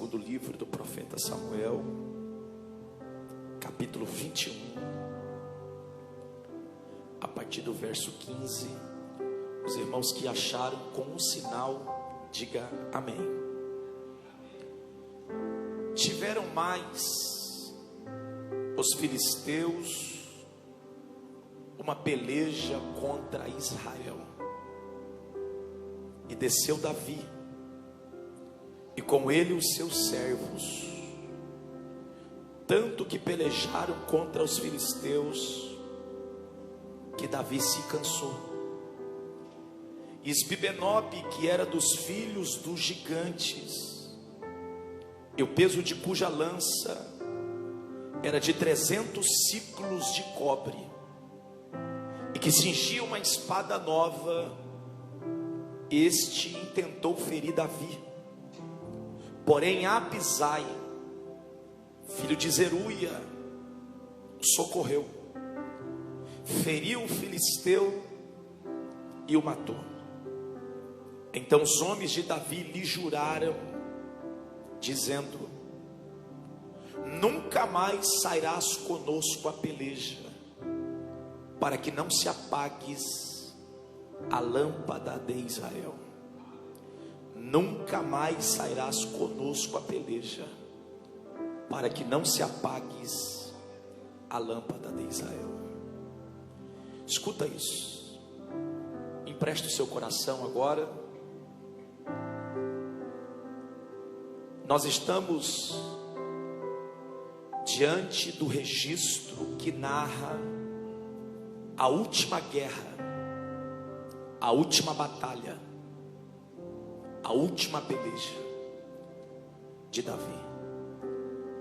segundo livro do profeta Samuel, capítulo 21, a partir do verso 15. Os irmãos que acharam com um sinal, diga amém. Tiveram mais os filisteus uma peleja contra Israel, e desceu Davi, e com ele os seus servos, tanto que pelejaram contra os filisteus, que Davi se cansou. E Isbi-Benob, que era dos filhos dos gigantes, e o peso de cuja lança era de 300 ciclos de cobre, e que cingia uma espada nova, este intentou ferir Davi. Porém Abisai, filho de Zeruia, o socorreu, feriu o filisteu e o matou. Então os homens de Davi lhe juraram, dizendo: nunca mais sairás conosco a peleja, para que não se apagues a lâmpada de Israel. Nunca mais sairás conosco a peleja, para que não se apagues a lâmpada de Israel. Escuta isso, empreste o seu coração agora. Nós estamos diante do registro que narra a última guerra, a última batalha, a última peleja de Davi.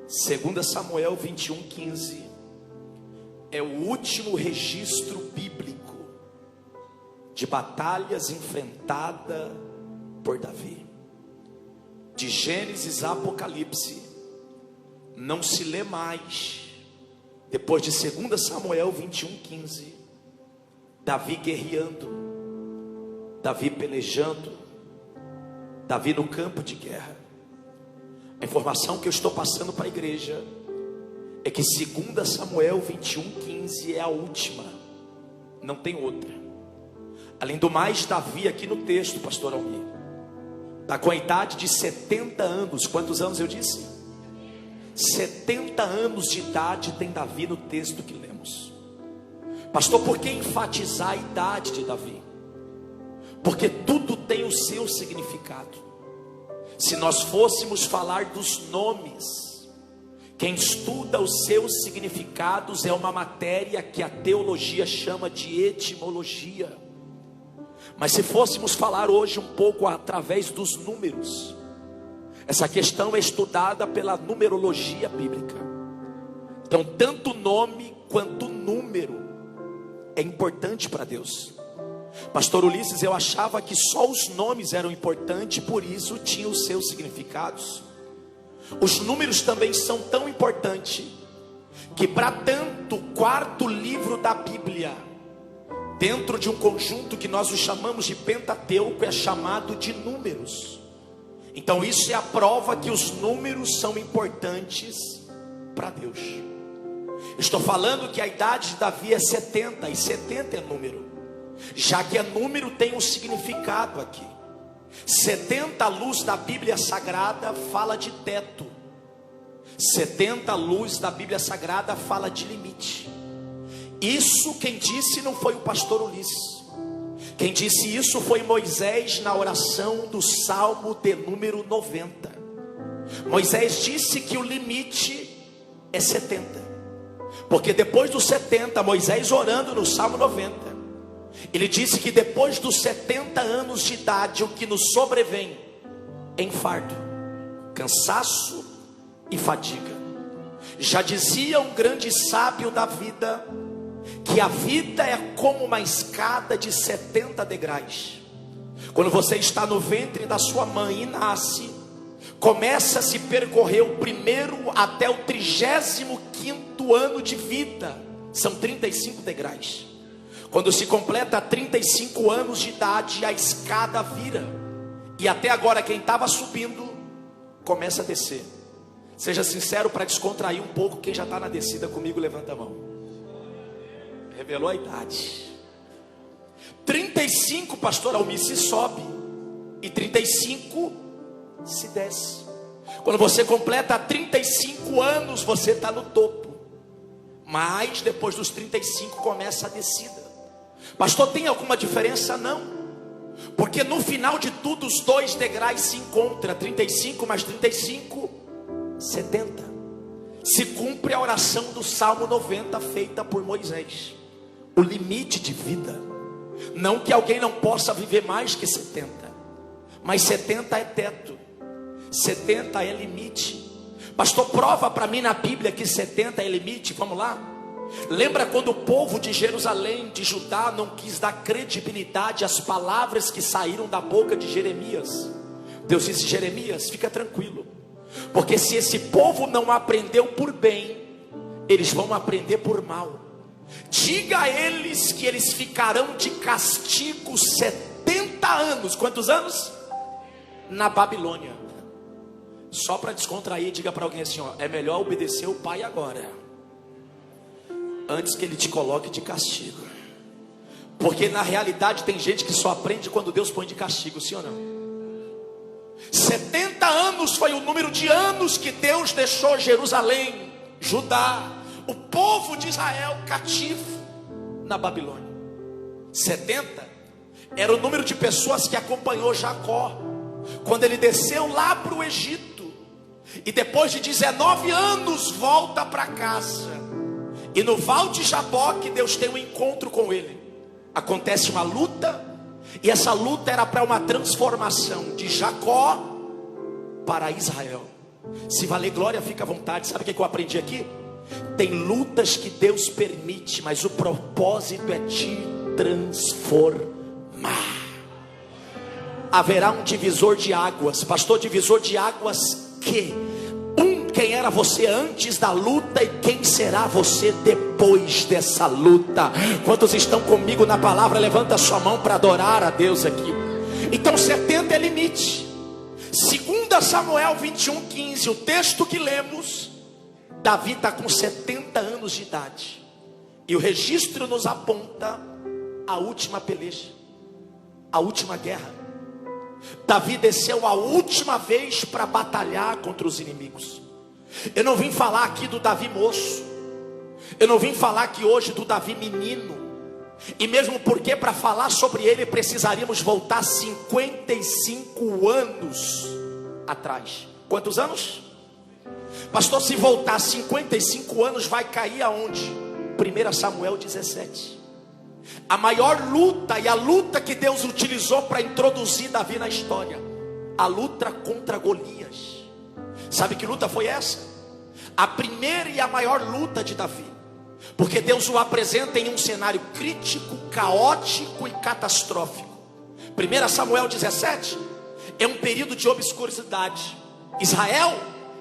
2 Samuel 21:15 é o último registro bíblico de batalhas enfrentadas por Davi. De Gênesis a Apocalipse não se lê mais, depois de 2 Samuel 21:15, Davi guerreando, Davi pelejando, Davi no campo de guerra. A informação que eu estou passando para a igreja é que 2 Samuel 21:15 é a última, não tem outra. Além do mais, Davi aqui no texto, pastor Almir, está com a idade de 70 anos. Quantos anos eu disse? 70 anos de idade tem Davi no texto que lemos. Pastor, por que enfatizar a idade de Davi? Porque tudo tem o seu significado. Se nós fôssemos falar dos nomes, quem estuda os seus significados é uma matéria que a teologia chama de etimologia. Mas se fôssemos falar hoje um pouco através dos números, essa questão é estudada pela numerologia bíblica. Então tanto o nome quanto o número é importante para Deus. Pastor Ulisses, eu achava que só os nomes eram importantes, por isso tinham os seus significados. Os números também são tão importantes, que para tanto, o quarto livro da Bíblia, dentro de um conjunto que nós o chamamos de Pentateuco, é chamado de números. Então isso é a prova que os números são importantes para Deus. Estou falando que a idade de Davi é 70, e 70 é número. Já que é número, tem um significado aqui. 70 luz da Bíblia Sagrada fala de teto. 70 luz da Bíblia Sagrada fala de limite. Isso quem disse não foi o pastor Ulisses. Quem disse isso foi Moisés na oração do Salmo de número 90. Moisés disse que o limite é 70. Porque depois dos 70, Moisés orando no Salmo 90, ele disse que depois dos 70 anos de idade, o que nos sobrevém é infarto, cansaço e fadiga. Já dizia um grande sábio da vida, que a vida é como uma escada de 70 degraus. Quando você está no ventre da sua mãe e nasce, começa a se percorrer o primeiro até o 35º ano de vida, são 35 degraus. Quando se completa 35 anos de idade, a escada vira. E até agora quem estava subindo começa a descer. Seja sincero para descontrair um pouco. Quem já está na descida comigo, levanta a mão. Revelou a idade. 35, pastor Almir, se sobe, e 35 se desce. Quando você completa 35 anos, você está no topo. Mas depois dos 35 começa a descida. Pastor, tem alguma diferença? Não. Porque no final de tudo os dois degraus se encontram. 35 mais 35, 70. Se cumpre a oração do Salmo 90 feita por Moisés. O limite de vida. Não que alguém não possa viver mais que 70, mas 70 é teto, 70 é limite. Pastor, prova para mim na Bíblia que 70 é limite. Vamos lá. Lembra quando o povo de Jerusalém, de Judá, não quis dar credibilidade às palavras que saíram da boca de Jeremias? Deus disse: Jeremias, fica tranquilo, porque se esse povo não aprendeu por bem, eles vão aprender por mal. Diga a eles que eles ficarão de castigo 70 anos. Quantos anos? Na Babilônia. Só para descontrair, diga para alguém assim, ó, é melhor obedecer o pai agora, antes que ele te coloque de castigo. Porque na realidade tem gente que só aprende quando Deus põe de castigo, sim ou não? 70 anos foi o número de anos que Deus deixou Jerusalém, Judá, o povo de Israel cativo na Babilônia. 70 era o número de pessoas que acompanhou Jacó quando ele desceu lá para o Egito, e depois de 19 anos volta para casa, e no Val de Jaboque Deus tem um encontro com ele. Acontece uma luta, e essa luta era para uma transformação de Jacó para Israel. Se valer glória, fica à vontade. Sabe o que eu aprendi aqui? Tem lutas que Deus permite, mas o propósito é te transformar. Haverá um divisor de águas. Pastor, divisor de águas que? Quem era você antes da luta e quem será você depois dessa luta. Quantos estão comigo na palavra? Levanta a sua mão para adorar a Deus aqui. Então 70 é limite. 2 Samuel 21:15, o texto que lemos, Davi está com 70 anos de idade, e o registro nos aponta a última peleja, a última guerra. Davi desceu a última vez para batalhar contra os inimigos. Eu não vim falar aqui do Davi moço, eu não vim falar aqui hoje do Davi menino, e mesmo porque para falar sobre ele precisaríamos voltar 55 anos atrás. Quantos anos? Pastor, se voltar 55 anos vai cair aonde? 1 Samuel 17. A maior luta, e a luta que Deus utilizou para introduzir Davi na história, a luta contra Golias. Sabe que luta foi essa? A primeira e a maior luta de Davi, porque Deus o apresenta em um cenário crítico, caótico e catastrófico. 1 Samuel 17 é um período de obscuridade. Israel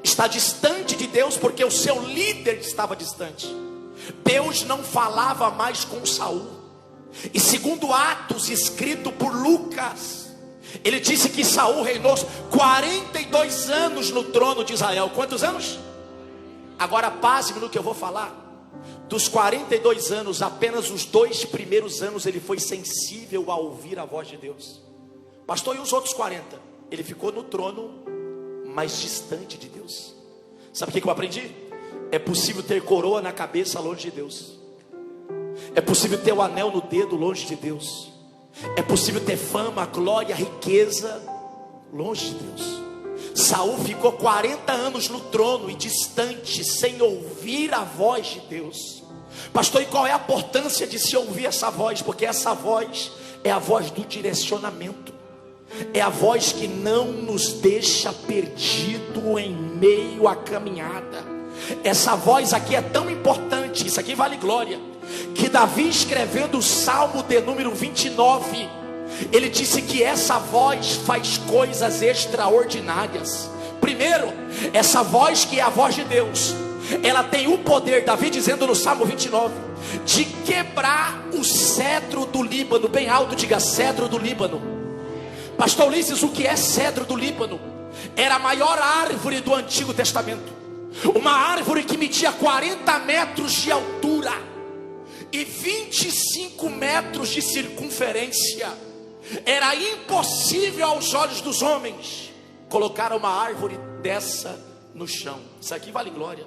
está distante de Deus porque o seu líder estava distante. Deus não falava mais com Saul. E segundo Atos, escrito por Lucas, ele disse que Saul reinou 42 anos no trono de Israel. Quantos anos? Agora pasme no que eu vou falar. Dos 42 anos, apenas os 2 primeiros anos ele foi sensível a ouvir a voz de Deus. Pastor, e os outros 40? Ele ficou no trono, mas distante de Deus. Sabe o que eu aprendi? É possível ter coroa na cabeça longe de Deus. É possível ter o anel no dedo longe de Deus. É possível ter fama, glória, riqueza longe de Deus. Saul ficou 40 anos no trono e distante, sem ouvir a voz de Deus. Pastor, e qual é a importância de se ouvir essa voz? Porque essa voz é a voz do direcionamento. É a voz que não nos deixa perdido em meio à caminhada. Essa voz aqui é tão importante, isso aqui vale glória, que Davi, escrevendo o Salmo de número 29, ele disse que essa voz faz coisas extraordinárias. Primeiro, essa voz que é a voz de Deus, ela tem o poder, Davi dizendo no Salmo 29, de quebrar o cedro do Líbano. Bem alto, diga: cedro do Líbano. Pastor Ulisses, o que é cedro do Líbano? era a maior árvore do Antigo Testamento. Uma árvore que media 40 metros de altura e 25 metros de circunferência. Era impossível aos olhos dos homens colocar uma árvore dessa no chão. Isso aqui vale glória.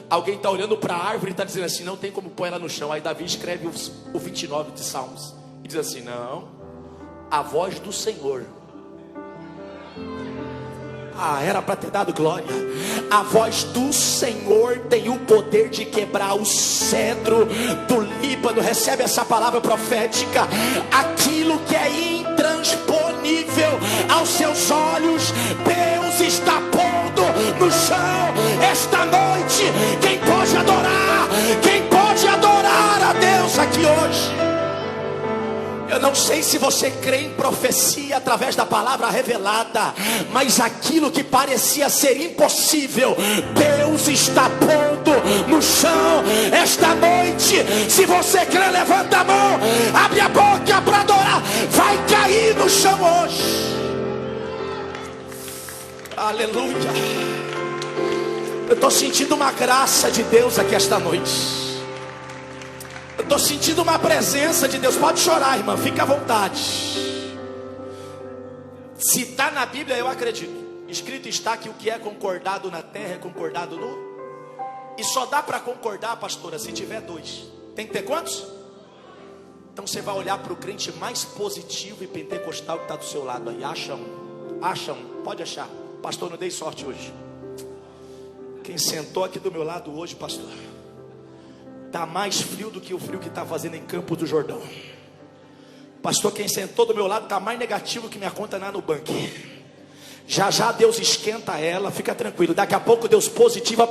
Alguém está olhando para a árvore e está dizendo assim: não tem como pôr ela no chão. Aí Davi escreve o 29 de Salmos e diz assim: não, a voz do Senhor. Era para ter dado glória. A voz do Senhor tem o poder de quebrar o cedro do Líbano. Recebe essa palavra profética. Aquilo que é intransponível aos seus olhos, Deus está pondo no chão esta noite. Quem pode adorar? Quem pode adorar a Deus aqui hoje? Eu não sei se você crê em profecia através da palavra revelada, mas aquilo que parecia ser impossível, Deus está pondo no chão esta noite. Se você crê, levanta a mão, abre a boca para adorar. Vai cair no chão hoje. Aleluia. Eu estou sentindo uma graça de Deus aqui esta noite. Eu estou sentindo uma presença de Deus. Pode chorar, irmã, fica à vontade. Se está na Bíblia, eu acredito. Escrito está que o que é concordado na terra é concordado no... E só dá para concordar, pastora, se tiver dois. Tem que ter quantos? Então você vai olhar para o crente mais positivo e pentecostal que está do seu lado aí. Acha um, pode achar. Pastor, não dei sorte hoje. Quem sentou aqui do meu lado hoje, pastor, está mais frio do que o frio que está fazendo em Campos do Jordão. Pastor, quem sentou do meu lado está mais negativo que minha conta na Nubank. Já já Deus esquenta ela, fica tranquilo. Daqui a pouco Deus positiva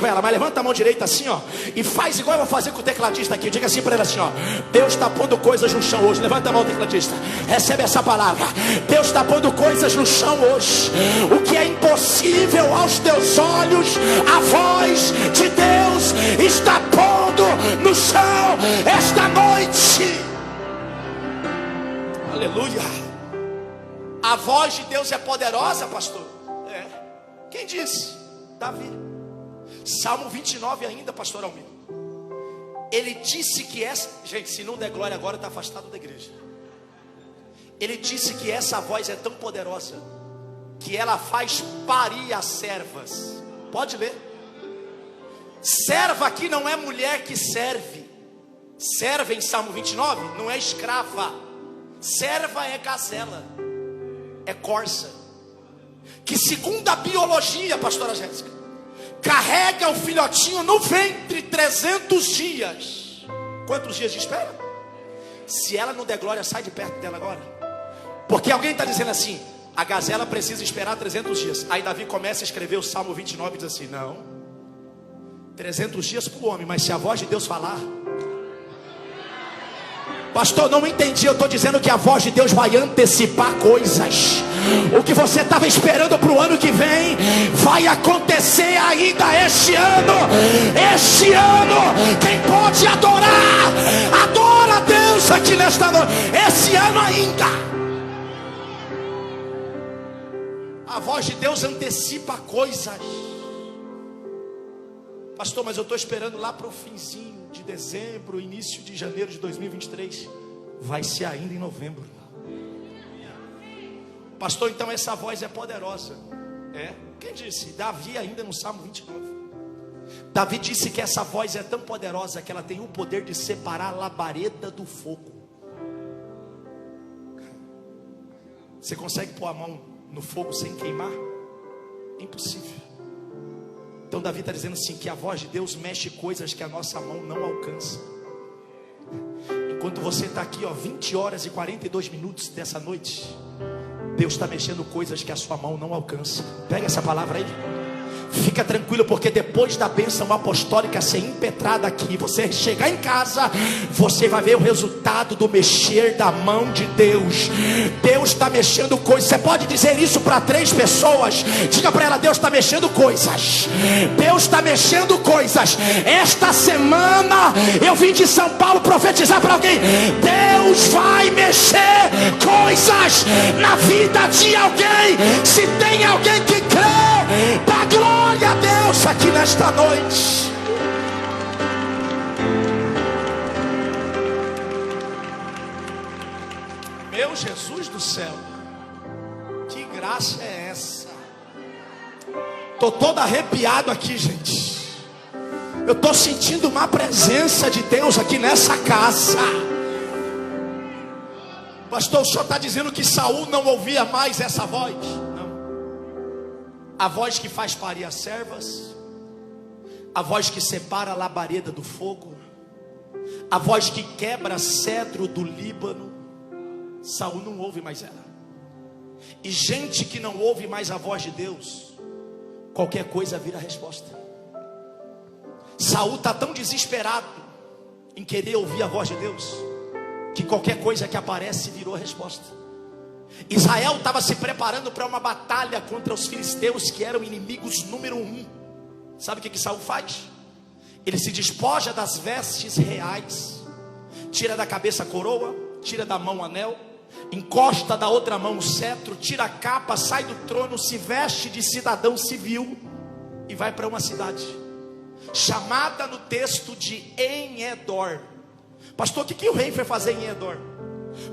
ela. Mas levanta a mão direita assim, ó, e faz igual eu vou fazer com o tecladista aqui. Diga assim para ele assim, ó: Deus está pondo coisas no chão hoje. Levanta a mão, tecladista. Recebe essa palavra. Deus está pondo coisas no chão hoje. O que é impossível aos teus olhos, a voz de Deus está pondo no chão esta noite. Aleluia. A voz de Deus é poderosa, pastor? É. Quem disse? Davi. Salmo 29 ainda, pastor Almir. Ele disse que essa... Gente, se não der glória agora, está afastado da igreja. Ele disse que essa voz é tão poderosa que ela faz parir as servas. Pode ler. Serva aqui não é mulher que serve. Serva em Salmo 29 não é escrava. Serva é gazela, é corça, que segundo a biologia, pastora Jéssica, carrega o filhotinho no ventre 300 dias. Quantos dias de espera? Se ela não der glória, sai de perto dela agora. Porque alguém está dizendo assim: a gazela precisa esperar 300 dias. Aí Davi começa a escrever o Salmo 29 e diz assim: não, 300 dias para o homem, mas se a voz de Deus falar... Pastor, não entendi. Eu estou dizendo que a voz de Deus vai antecipar coisas. O que você estava esperando para o ano que vem vai acontecer ainda este ano. Este ano, quem pode adorar, adora a Deus aqui nesta noite. Esse ano ainda. A voz de Deus antecipa coisas. Pastor, mas eu estou esperando lá para o finzinho de dezembro, início de janeiro de 2023. Vai ser ainda em novembro. Pastor, então essa voz é poderosa. É? Quem disse? Davi ainda no Salmo 29. Davi disse que essa voz é tão poderosa que ela tem o poder de separar a labareda do fogo. Você consegue pôr a mão no fogo sem queimar? Impossível. Então Davi está dizendo assim, que a voz de Deus mexe coisas que a nossa mão não alcança. Enquanto você está aqui, 20 horas e 42 minutos dessa noite, Deus está mexendo coisas que a sua mão não alcança. Pega essa palavra aí. Fica tranquilo, porque depois da bênção apostólica ser impetrada aqui, você chegar em casa, você vai ver o resultado do mexer da mão de Deus. Deus está mexendo coisas. Você pode dizer isso para 3 pessoas. Diga para ela: Deus está mexendo coisas. Deus está mexendo coisas. Esta semana eu vim de São Paulo profetizar para alguém: Deus vai mexer coisas na vida de alguém. Se tem alguém que crê, dá glória a Deus aqui nesta noite. Meu Jesus do céu, que graça é essa? Tô todo arrepiado aqui, gente. Eu tô sentindo uma presença de Deus aqui nessa casa. Pastor, o senhor está dizendo que Saul não ouvia mais essa voz? Não. A voz que faz parir as servas, a voz que separa a labareda do fogo, a voz que quebra cedro do Líbano, Saul não ouve mais ela. E gente que não ouve mais a voz de Deus, qualquer coisa vira resposta. Saul está tão desesperado em querer ouvir a voz de Deus, que qualquer coisa que aparece virou resposta. Israel estava se preparando para uma batalha contra os filisteus, que eram inimigos número 1. Sabe o que Saul faz? Ele se despoja das vestes reais, tira da cabeça a coroa, tira da mão o anel, encosta da outra mão o cetro, tira a capa, sai do trono, se veste de cidadão civil e vai para uma cidade chamada no texto de En-Edor. Pastor, o que o rei foi fazer em En-Edor?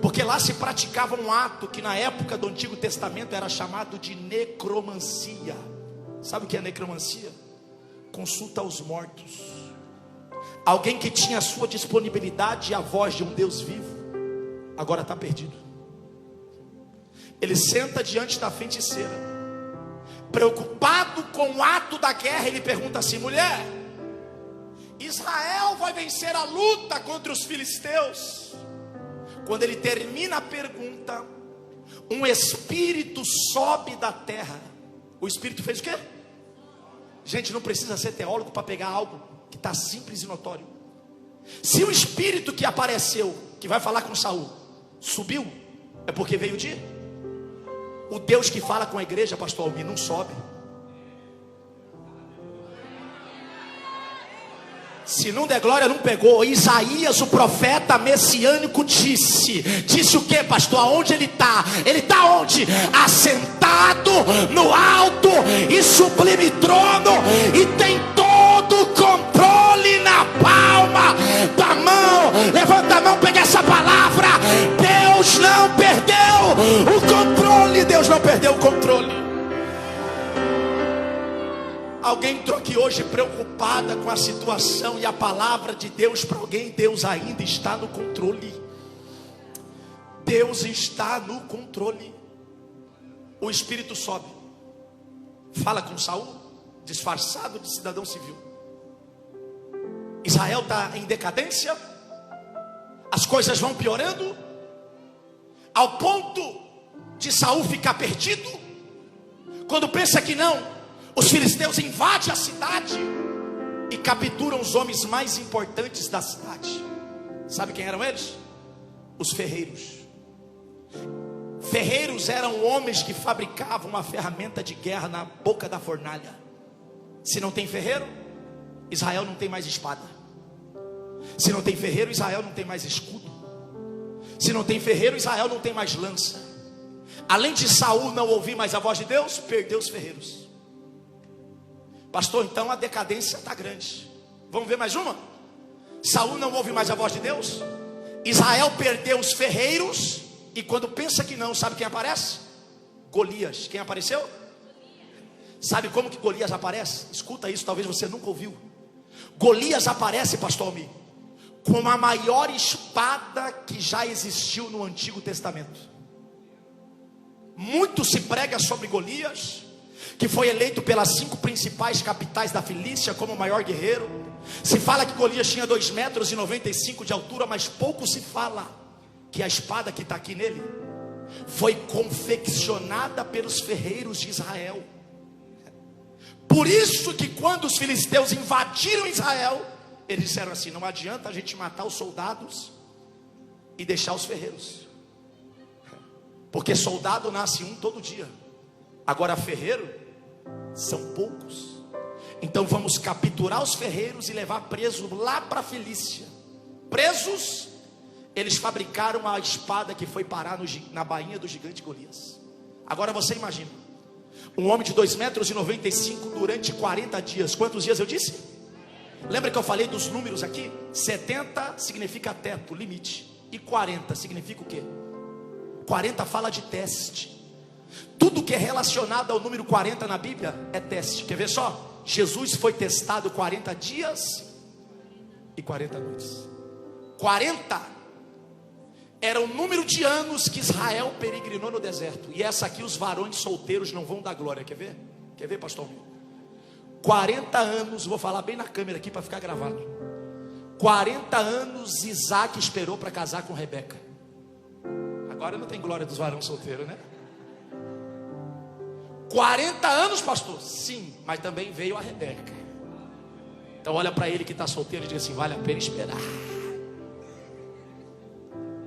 Porque lá se praticava um ato que na época do Antigo Testamento era chamado de necromancia. Sabe o que é necromancia? Consulta aos mortos. Alguém que tinha a sua disponibilidade e a voz de um Deus vivo, agora está perdido. Ele senta diante da feiticeira, preocupado com o ato da guerra. Ele pergunta assim: mulher, Israel vai vencer a luta contra os filisteus? Quando ele termina a pergunta, um espírito sobe da terra. O espírito fez o quê? Gente, não precisa ser teólogo para pegar algo que está simples e notório. Se o espírito que apareceu, que vai falar com Saul, subiu, é porque veio de... O Deus que fala com a igreja, pastor Almir, não sobe. Se não der glória, não pegou. Isaías, o profeta messiânico, disse o que, pastor? Aonde ele está? Ele está onde? Assentado no alto e sublime trono, e tem todo o controle na palma da mão. Levanta a mão, pega essa palavra. Deus não perdeu o controle. Deus não perdeu o controle. Alguém entrou aqui hoje preocupada com a situação, e a palavra de Deus para alguém: Deus ainda está no controle. Deus está no controle. O espírito sobe, fala com Saul, disfarçado de cidadão civil. Israel está em decadência, as coisas vão piorando, ao ponto de Saul ficar perdido. Quando pensa que não, os filisteus invadem a cidade e capturam os homens mais importantes da cidade. Sabe quem eram eles? Os ferreiros. Ferreiros eram homens que fabricavam uma ferramenta de guerra na boca da fornalha. Se não tem ferreiro, Israel não tem mais espada. Se não tem ferreiro, Israel não tem mais escudo. Se não tem ferreiro, Israel não tem mais lança. Além de Saul não ouvir mais a voz de Deus, perdeu os ferreiros. Pastor, então a decadência está grande. Vamos ver mais uma? Saul não ouve mais a voz de Deus, Israel perdeu os ferreiros, e quando pensa que não, sabe quem aparece? Golias. Quem apareceu? Sabe como que Golias aparece? Escuta isso, talvez você nunca ouviu. Golias aparece, pastor Almir, com a maior espada que já existiu no Antigo Testamento. Muito se prega sobre Golias, que foi eleito pelas 5 principais capitais da Filístia como o maior guerreiro. Se fala que Golias tinha 2,95 metros de altura, mas pouco se fala que a espada que está aqui nele foi confeccionada pelos ferreiros de Israel. Por isso que quando os filisteus invadiram Israel, eles disseram assim: não adianta a gente matar os soldados e deixar os ferreiros, porque soldado nasce um todo dia, agora ferreiro são poucos. Então vamos capturar os ferreiros e levar presos lá para a Filístia. Presos, eles fabricaram a espada que foi parar na bainha do gigante Golias. Agora você imagina, um homem de 2,95 m durante 40 dias. Quantos dias eu disse? Lembra que eu falei dos números aqui? 70 significa teto, limite. E 40 significa o quê? 40 fala de teste. Tudo que é relacionado ao número 40 na Bíblia é teste. Quer ver só? Jesus foi testado 40 dias e 40 noites. 40 era o número de anos que Israel peregrinou no deserto. E essa aqui os varões solteiros não vão dar glória. Quer ver? Quer ver, pastor? 40 anos, vou falar bem na câmera aqui para ficar gravado. 40 anos Isaac esperou para casar com Rebeca. Agora não tem glória dos varões solteiros, né? 40 anos, pastor? Sim, mas também veio a Rebeca. Então olha para ele que está solteiro e diz assim: vale a pena esperar.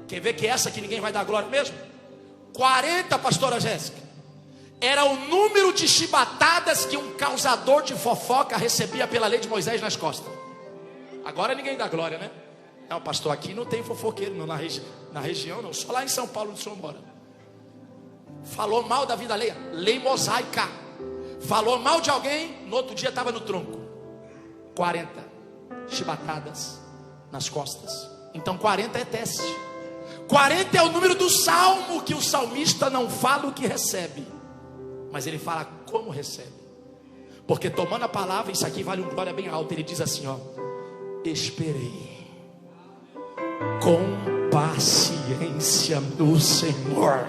Quer ver que essa que ninguém vai dar glória mesmo? 40, pastora Jéssica, era o número de chibatadas que um causador de fofoca recebia pela lei de Moisés nas costas. Agora ninguém dá glória, né? Não, pastor, aqui não tem fofoqueiro não, na região não, só lá em São Paulo onde o senhor mora. Falou mal da vida alheia, lei mosaica. Falou mal de alguém, no outro dia estava no tronco. 40 chibatadas nas costas. Então 40 é teste. 40 é o número do salmo, que o salmista não fala o que recebe, mas ele fala como recebe. Porque tomando a palavra, isso aqui vale um glória bem alto. Ele diz assim, ó: esperei com paciência no Senhor.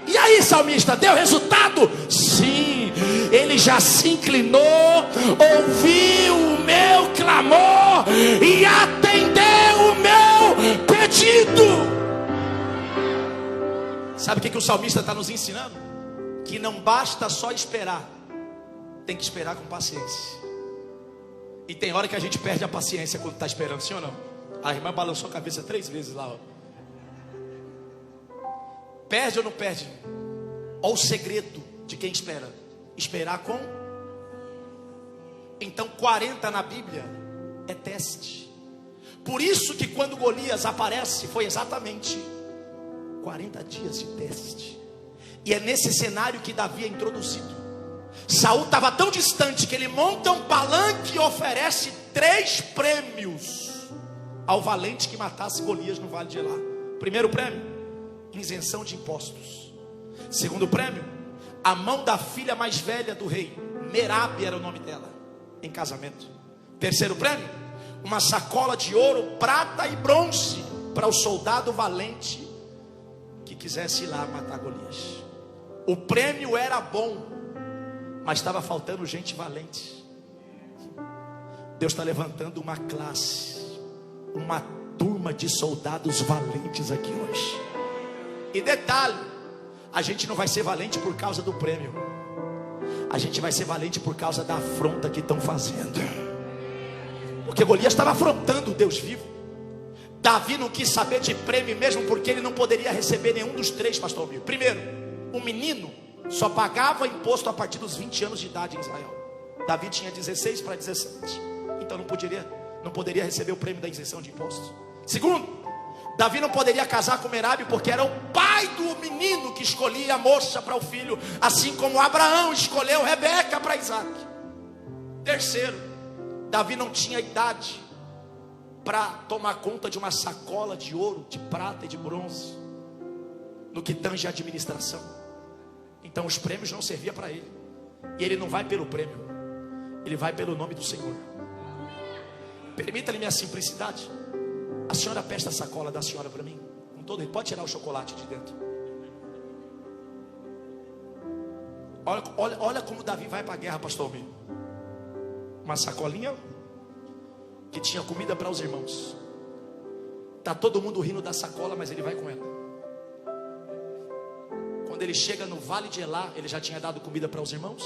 E aí, salmista, deu resultado? Sim, ele já se inclinou, ouviu o meu clamor e atendeu o meu pedido. Sabe o que o salmista está nos ensinando? Que não basta só esperar, tem que esperar com paciência. E tem hora que a gente perde a paciência quando está esperando, sim ou não? A irmã balançou a cabeça 3 vezes lá, ó. Perde ou não perde? Olha o segredo de quem espera: esperar com. Então 40 na Bíblia é teste. Por isso que quando Golias aparece, foi exatamente 40 dias de teste. E é nesse cenário que Davi é introduzido. Saul estava tão distante que ele monta um palanque e oferece 3 prêmios ao valente que matasse Golias no vale de Elá. Primeiro prêmio: isenção de impostos. Segundo prêmio: a mão da filha mais velha do rei, Merabe era o nome dela, em casamento. Terceiro prêmio: uma sacola de ouro, prata e bronze para o soldado valente que quisesse ir lá matar Golias. O prêmio era bom, mas estava faltando gente valente. Deus está levantando uma classe, uma turma de soldados valentes aqui hoje. E detalhe: a gente não vai ser valente por causa do prêmio, a gente vai ser valente por causa da afronta que estão fazendo. Porque Golias estava afrontando o Deus vivo. Davi não quis saber de prêmio mesmo, porque ele não poderia receber nenhum dos 3, pastor Mil. Primeiro, o menino só pagava imposto a partir dos 20 anos de idade em Israel. Davi tinha 16 para 17, então não poderia receber o prêmio da isenção de impostos. Segundo, Davi não poderia casar com Merabe, porque era o pai do menino que escolhia a moça para o filho, assim como Abraão escolheu Rebeca para Isaac. Terceiro, Davi não tinha idade para tomar conta de uma sacola de ouro, de prata e de bronze, no que tange a administração. Então os prêmios não serviam para ele. E ele não vai pelo prêmio, ele vai pelo nome do Senhor. Permita-lhe minha simplicidade. A senhora presta a sacola da senhora para mim, com todo, pode tirar o chocolate de dentro. Olha como Davi vai para a guerra, pastor Mil. Uma sacolinha que tinha comida para os irmãos. Está todo mundo rindo da sacola, mas ele vai com ela. Quando ele chega no vale de Elá, ele já tinha dado comida para os irmãos.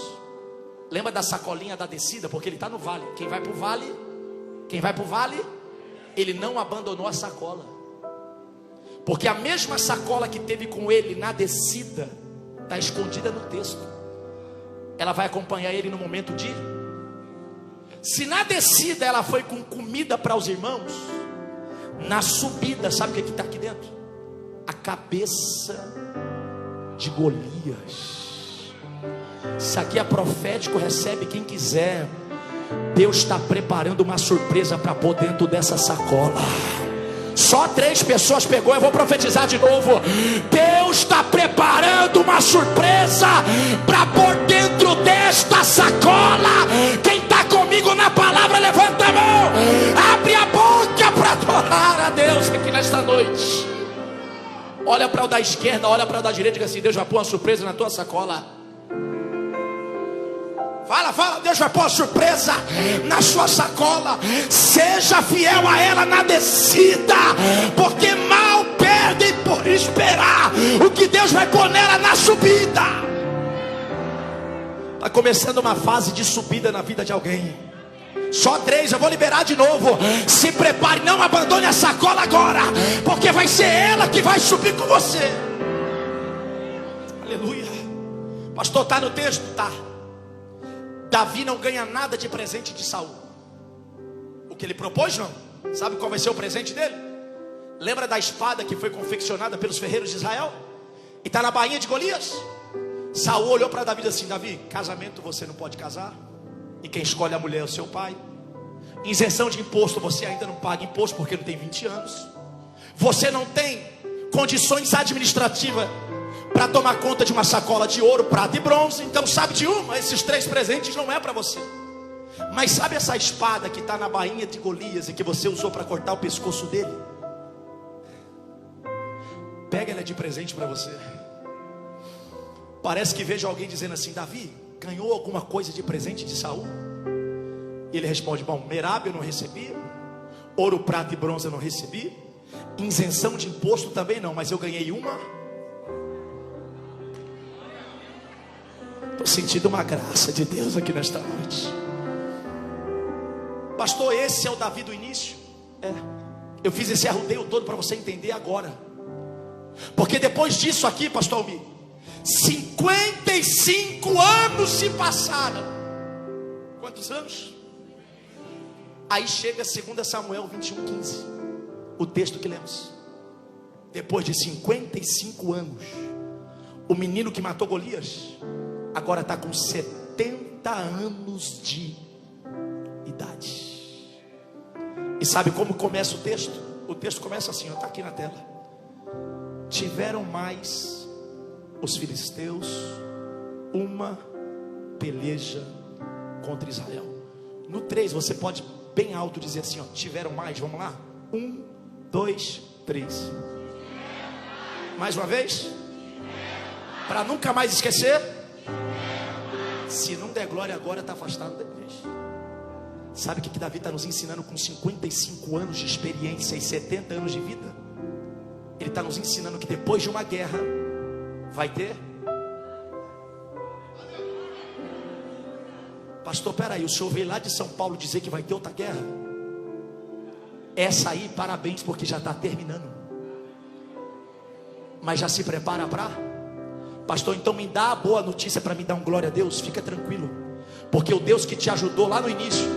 Lembra da sacolinha da descida? Porque ele está no vale. Quem vai para o vale, ele não abandonou a sacola. Porque a mesma sacola que teve com ele na descida está escondida no texto. Ela vai acompanhar ele no momento de... Se na descida ela foi com comida para os irmãos, na subida, sabe o que está aqui dentro? A cabeça de Golias. Isso aqui é profético, recebe quem quiser. Deus está preparando uma surpresa para pôr dentro dessa sacola. Só 3 pessoas pegou, eu vou profetizar de novo. Deus está preparando uma surpresa para pôr dentro desta sacola. Quem está comigo na palavra, levanta a mão, abre a boca para adorar a Deus aqui nesta noite. Olha para o da esquerda, olha para o da direita e diga assim: Deus vai pôr uma surpresa na tua sacola. Fala, Deus vai pôr uma surpresa na sua sacola. Seja fiel a ela na descida, porque mal perdem por esperar o que Deus vai pôr nela na subida. Está começando uma fase de subida na vida de alguém. Só 3, eu vou liberar de novo. Se prepare, não abandone a sacola agora, porque vai ser ela que vai subir com você. Aleluia. Pastor, está no texto? Tá. Davi não ganha nada de presente de Saul. O que ele propôs, não. Sabe qual vai ser o presente dele? Lembra da espada que foi confeccionada pelos ferreiros de Israel e está na bainha de Golias? Saul olhou para Davi e disse assim: Davi, casamento você não pode casar, e quem escolhe a mulher é o seu pai. Isenção de imposto, você ainda não paga imposto porque não tem 20 anos. Você não tem condições administrativas para tomar conta de uma sacola de ouro, prata e bronze. Então sabe de uma, esses 3 presentes não é para você. Mas sabe essa espada que está na bainha de Golias e que você usou para cortar o pescoço dele? Pega ela de presente para você. Parece que vejo alguém dizendo assim: Davi, ganhou alguma coisa de presente de Saul? E ele responde: bom, Merab eu não recebi, ouro, prata e bronze eu não recebi, isenção de imposto também não, mas eu ganhei uma. Estou sentindo uma graça de Deus aqui nesta noite. Pastor, esse é o Davi do início? É. Eu fiz esse arrudeio todo para você entender agora. Porque depois disso aqui, pastor Almir, 55 anos se passaram. Quantos anos? Aí chega 2 Samuel 21:15, o texto que lemos. Depois de 55 anos, o menino que matou Golias agora está com 70 anos de idade. E sabe como começa o texto? O texto começa assim, está aqui na tela. Tiveram mais os filisteus uma peleja contra Israel. No 3 você pode bem alto dizer assim, ó, tiveram mais, vamos lá? 1, 2, 3. Mais uma vez? Para nunca mais esquecer. Se não der glória agora, está afastado depois. Sabe o que Davi está nos ensinando com 55 anos de experiência e 70 anos de vida? Ele está nos ensinando que depois de uma guerra vai ter. Pastor, peraí, o senhor veio lá de São Paulo dizer que vai ter outra guerra? Essa aí, parabéns, porque já está terminando. Mas já se prepara para? Pastor, então me dá a boa notícia para me dar um glória a Deus. Fica tranquilo, porque o Deus que te ajudou lá no início,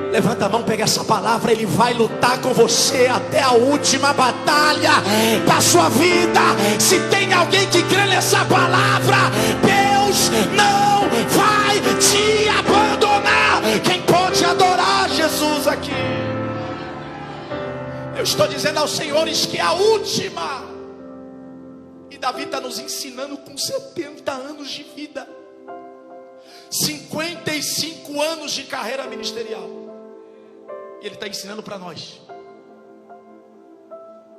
levanta a mão, pega essa palavra. Ele vai lutar com você até a última batalha da sua vida. Se tem alguém que crê nessa palavra, Deus não vai te abandonar. Quem pode adorar Jesus aqui? Eu estou dizendo aos senhores que é a última. E Davi está nos ensinando com 70 anos de vida, 55 anos de carreira ministerial. E ele está ensinando para nós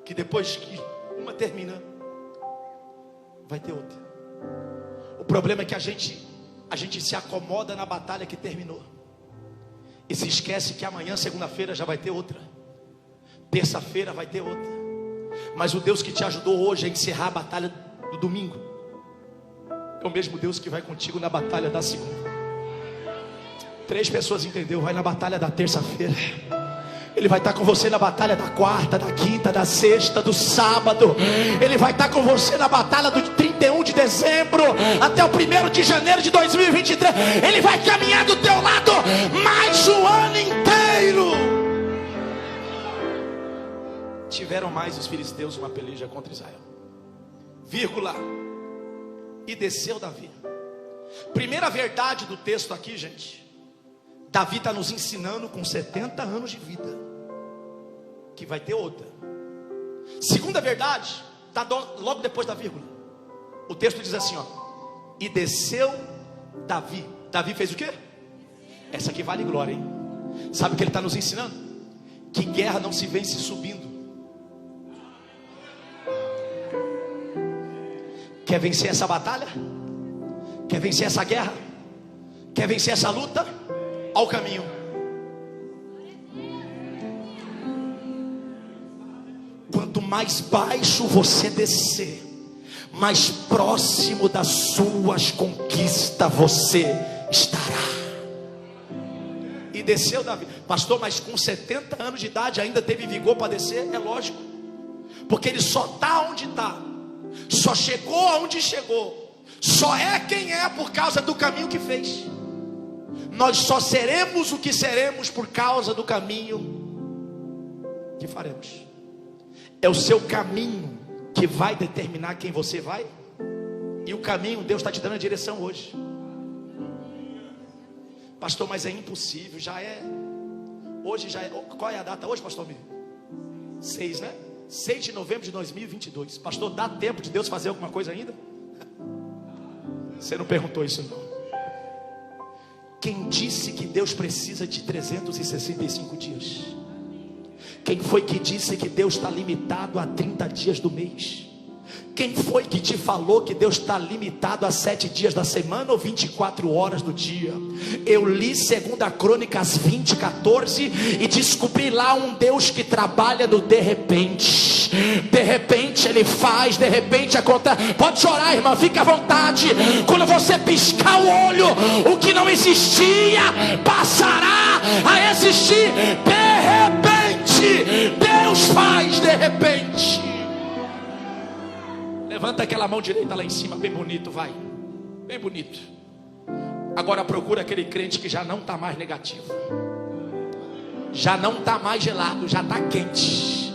que depois que uma termina, vai ter outra. O problema é que a gente se acomoda na batalha que terminou e se esquece que amanhã, segunda-feira, já vai ter outra. Terça-feira vai ter outra. Mas o Deus que te ajudou hoje a encerrar a batalha do domingo é o mesmo Deus que vai contigo na batalha da segunda. 3 pessoas entenderam. Vai na batalha da terça-feira, Ele vai estar com você na batalha da quarta, da quinta, da sexta, do sábado. Ele vai estar com você na batalha do 31 de dezembro até o 1º de janeiro de 2023. Ele vai caminhar do teu lado mais o ano inteiro. Tiveram mais os filisteus uma peleja contra Israel, vírgula, e desceu Davi. Primeira verdade do texto aqui, gente. Davi está nos ensinando com 70 anos de vida que vai ter outra. Segunda verdade, está logo depois da vírgula. O texto diz assim, ó: e desceu Davi. Davi fez o quê? Essa aqui vale glória, hein? Sabe o que ele está nos ensinando? Que guerra não se vence subindo. Quer vencer essa batalha? Quer vencer essa guerra? Quer vencer essa luta? Ao caminho. Quanto mais baixo você descer, mais próximo das suas conquistas você estará. E desceu Davi. Pastor, mas com 70 anos de idade ainda teve vigor para descer? É lógico, porque ele só está onde está, só chegou aonde chegou, só é quem é por causa do caminho que fez. Nós só seremos o que seremos por causa do caminho que faremos. É o seu caminho que vai determinar quem você vai. E o caminho, Deus está te dando a direção hoje. Pastor, mas é impossível, já é. Hoje já é. Qual é a data hoje, pastor? 6, né? 6 de novembro de 2022. Pastor, dá tempo de Deus fazer alguma coisa ainda? Você não perguntou isso não. Quem disse que Deus precisa de 365 dias? Quem foi que disse que Deus está limitado a 30 dias do mês? Quem foi que te falou que Deus está limitado a 7 dias da semana ou 24 horas do dia? Eu li 2 Crônicas 20:14 e descobri lá um Deus que trabalha no de repente. De repente Ele faz, de repente acontece. Pode chorar, irmã, fica à vontade. Quando você piscar o olho, o que não existia passará a existir. De repente, Deus faz de repente. Levanta aquela mão direita lá em cima, bem bonito, vai. Bem bonito. Agora procura aquele crente que já não está mais negativo, já não está mais gelado, já está quente.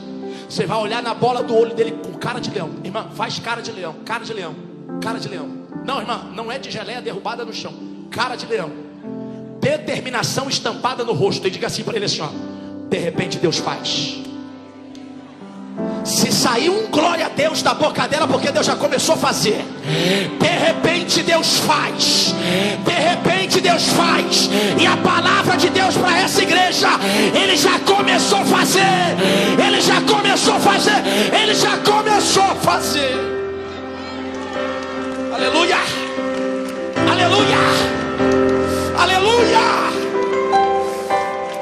Você vai olhar na bola do olho dele com cara de leão. Irmã, faz cara de leão, cara de leão, cara de leão. Não, irmã, não é de geleia derrubada no chão. Cara de leão. Determinação estampada no rosto. E diga assim para ele assim, ó: de repente Deus faz. Se saiu um glória a Deus da boca dela, porque Deus já começou a fazer. De repente Deus faz. De repente Deus faz. E a palavra de Deus para essa igreja, Ele já começou a fazer. Ele já começou a fazer. Ele já começou a fazer. Aleluia. Aleluia. Aleluia.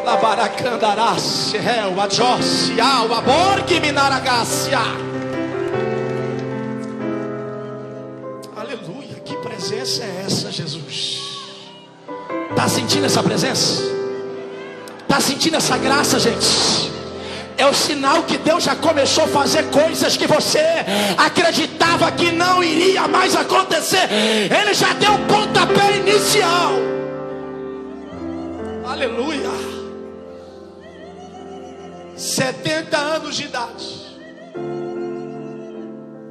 Labaracandarás, réu, adjocial, aborgue minaragácia. Aleluia, que presença é essa, Jesus? Está sentindo essa presença? Está sentindo essa graça, gente? É o sinal que Deus já começou a fazer coisas que você acreditava que não iria mais acontecer. Ele já deu o pontapé inicial. Aleluia. 70 anos de idade,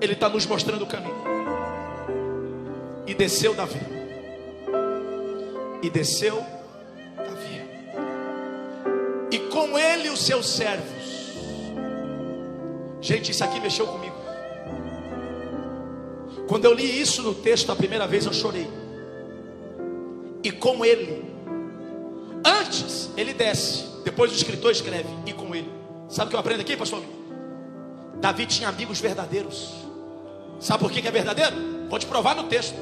Ele está nos mostrando o caminho. E desceu Davi. E desceu Davi. E com ele os seus servos. Gente, isso aqui mexeu comigo. Quando eu li isso no texto a primeira vez, eu chorei. E com ele. Antes ele desce, depois o escritor escreve, e com ele. Sabe o que eu aprendo aqui, pastor? Davi tinha amigos verdadeiros. Sabe por que é verdadeiro? Vou te provar no texto.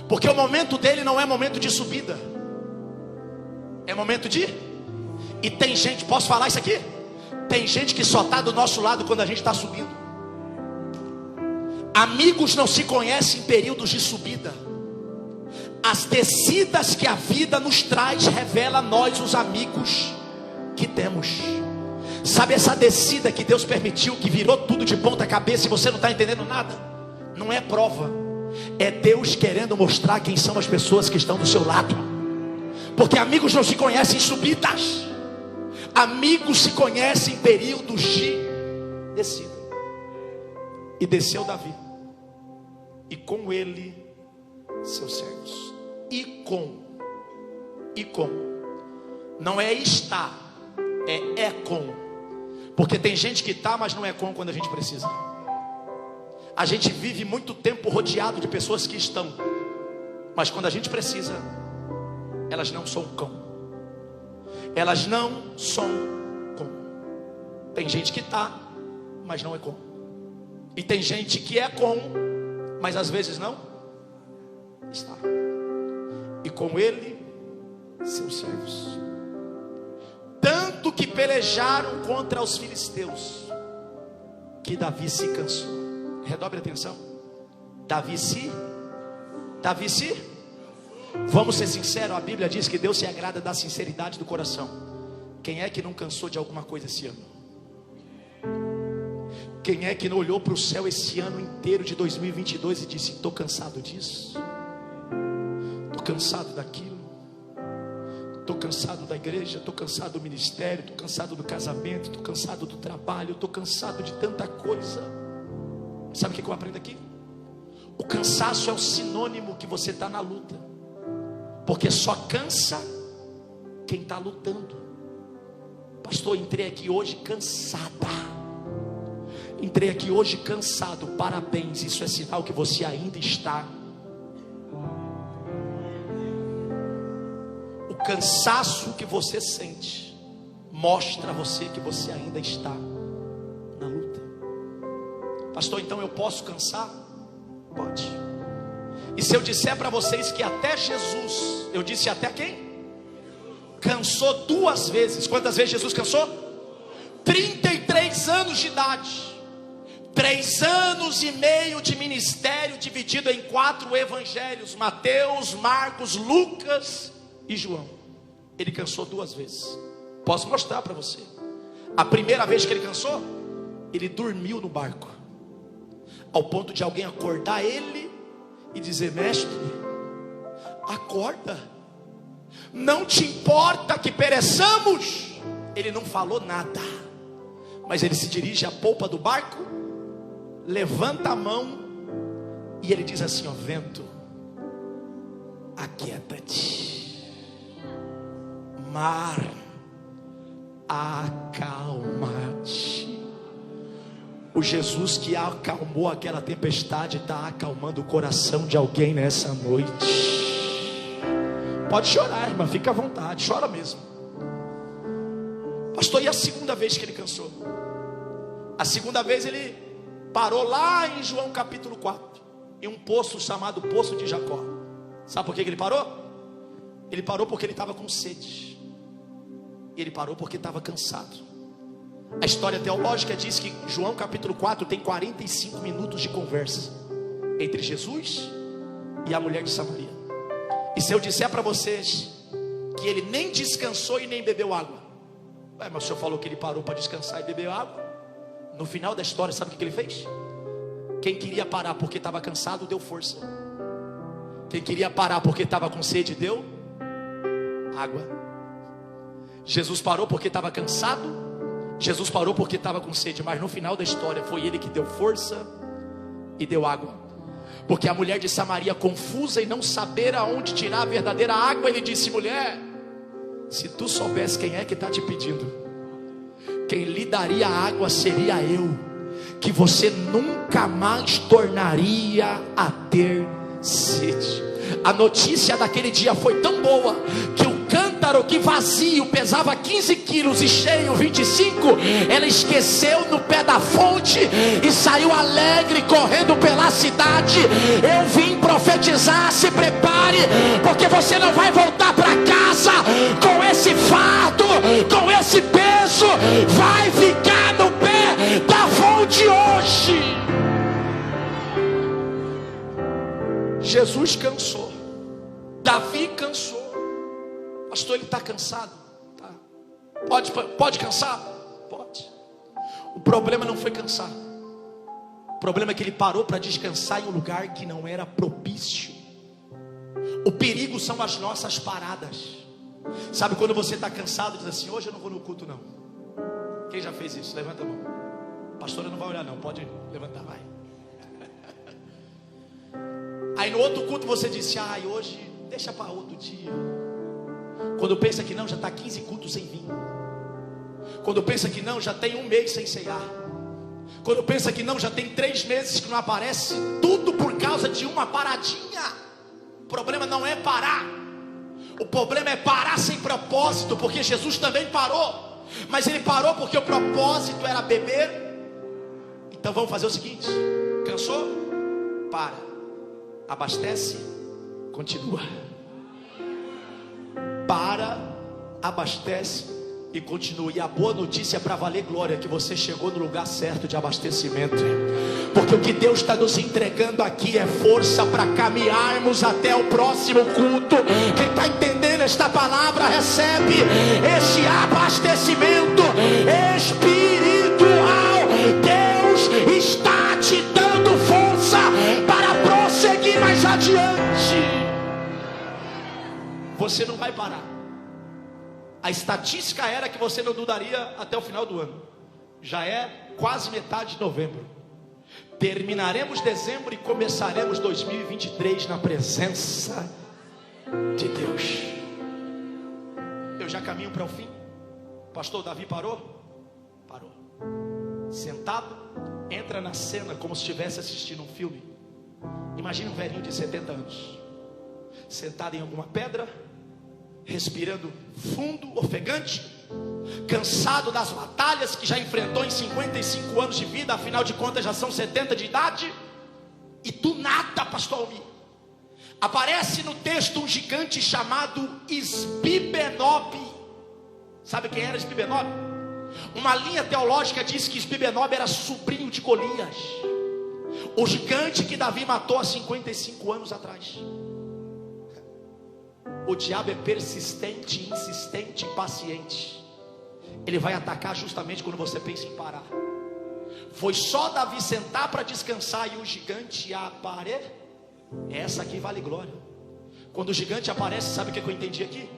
Porque o momento dele não é momento de subida, é momento de... E tem gente, posso falar isso aqui? Tem gente que só está do nosso lado quando a gente está subindo. Amigos não se conhecem em períodos de subida. As descidas que a vida nos traz revela a nós os amigos que temos. Sabe essa descida que Deus permitiu, que virou tudo de ponta cabeça e você não está entendendo nada? Não é prova, é Deus querendo mostrar quem são as pessoas que estão do seu lado. Porque amigos não se conhecem em subidas, amigos se conhecem em períodos de descida. E desceu Davi, e com ele seus servos. E com não é está, é com. Porque tem gente que está, mas não é com quando a gente precisa. A gente vive muito tempo rodeado de pessoas que estão, mas quando a gente precisa, elas não são com. Elas não são com. Tem gente que está, mas não é com. E tem gente que é com, mas às vezes não está. E com ele seus servos. Tanto que pelejaram contra os filisteus, que Davi se cansou. Redobre a atenção. Davi se. Vamos ser sinceros, a Bíblia diz que Deus se agrada da sinceridade do coração. Quem é que não cansou de alguma coisa esse ano? Quem é que não olhou para o céu esse ano inteiro de 2022 e disse: estou cansado disso, estou cansado daquilo, estou cansado da igreja, estou cansado do ministério, estou cansado do casamento, estou cansado do trabalho, estou cansado de tanta coisa. Sabe o que eu aprendo aqui? O cansaço é o sinônimo que você está na luta, porque só cansa quem está lutando. Pastor, entrei aqui hoje cansada, entrei aqui hoje cansado. Parabéns, isso é sinal que você ainda está. O cansaço que você sente mostra a você que você ainda está na luta. Pastor, então eu posso cansar? Pode. E se eu disser para vocês que até Jesus, eu disse até quem? Cansou 2 vezes. Quantas vezes Jesus cansou? 33 anos de idade, 3 anos e meio de ministério, dividido em 4 evangelhos: Mateus, Marcos, Lucas e João. Ele cansou 2 vezes. Posso mostrar para você. A primeira vez que ele cansou, ele dormiu no barco, ao ponto de alguém acordar ele e dizer: mestre, acorda, não te importa que pereçamos? Ele não falou nada, mas ele se dirige à polpa do barco, levanta a mão e ele diz assim: ó vento, aquieta-te, mar, acalma-te. O Jesus que acalmou aquela tempestade está acalmando o coração de alguém nessa noite. Pode chorar, irmã, fica à vontade, chora mesmo. Pastor, e a segunda vez que ele cansou? A segunda vez ele parou lá em João capítulo 4, em um poço chamado Poço de Jacó. Sabe por que ele parou? Ele parou porque ele estava com sede. E ele parou porque estava cansado. A história teológica diz que João capítulo 4 tem 45 minutos de conversa entre Jesus e a mulher de Samaria. E se eu disser para vocês que ele nem descansou e nem bebeu água, mas o senhor falou que ele parou para descansar e beber água. No final da história, sabe o que ele fez? Quem queria parar porque estava cansado, deu força. Quem queria parar porque estava com sede, deu água. Jesus parou porque estava cansado, Jesus parou porque estava com sede, mas no final da história foi ele que deu força e deu água. Porque a mulher de Samaria, confusa e não saber aonde tirar a verdadeira água, ele disse: mulher, se tu soubesse quem é que está te pedindo, quem lhe daria a água seria eu, que você nunca mais tornaria a ter sede. A notícia daquele dia foi tão boa que o cântaro que vazio pesava 15 quilos e cheio 25, ela esqueceu no pé da fonte e saiu alegre correndo pela cidade. Eu vim profetizar: se prepare, porque você não vai voltar para casa com esse fardo, com esse peso, vai ficar no pé da fonte hoje. Jesus cansou Davi cansou. Pastor, ele está cansado? Tá. Pode cansar? Pode. O problema não foi cansar. O problema é que ele parou para descansar em um lugar que não era propício. O perigo são as nossas paradas. Sabe quando você está cansado e diz assim: hoje eu não vou no culto não. Quem já fez isso? Levanta a mão. Pastora não vai olhar não, pode levantar, vai. Aí no outro culto você disse: ai, hoje deixa para outro dia. Quando pensa que não, já está 15 cultos sem vir. Quando pensa que não, já tem um mês sem ceiar. Quando pensa que não, já tem 3 meses que não aparece. Tudo por causa de uma paradinha. O problema não é parar. O problema é parar sem propósito. Porque Jesus também parou. Mas ele parou porque o propósito era beber. Então vamos fazer o seguinte: cansou? Para. Abastece. Continua. Para. Abastece. E continue. E a boa notícia para valer glória é que você chegou no lugar certo de abastecimento. Porque o que Deus está nos entregando aqui é força para caminharmos até o próximo culto. Quem está entendendo esta palavra recebe este abastecimento espiritual. Deus está te dando força para prosseguir mais adiante. Você não vai parar. A estatística era que você não duraria até o final do ano. Já é quase metade de novembro. Terminaremos dezembro e começaremos 2023 na presença de Deus. Eu já caminho para o fim. Pastor Davi parou? Parou. Sentado, entra na cena como se estivesse assistindo um filme. Imagina um velhinho de 70 anos, sentado em alguma pedra, respirando fundo, ofegante, cansado das batalhas que já enfrentou em 55 anos de vida, afinal de contas já são 70 de idade. E do nada, pastor Almir, aparece no texto um gigante chamado Isbi-Benob. Sabe quem era Isbi-Benob? Uma linha teológica diz que Isbi-Benob era sobrinho de Golias, o gigante que Davi matou há 55 anos atrás. O diabo é persistente, insistente e paciente. Ele vai atacar justamente quando você pensa em parar. Foi só Davi sentar para descansar e o gigante aparecer. Essa aqui vale glória. Quando o gigante aparece, sabe o que eu entendi aqui?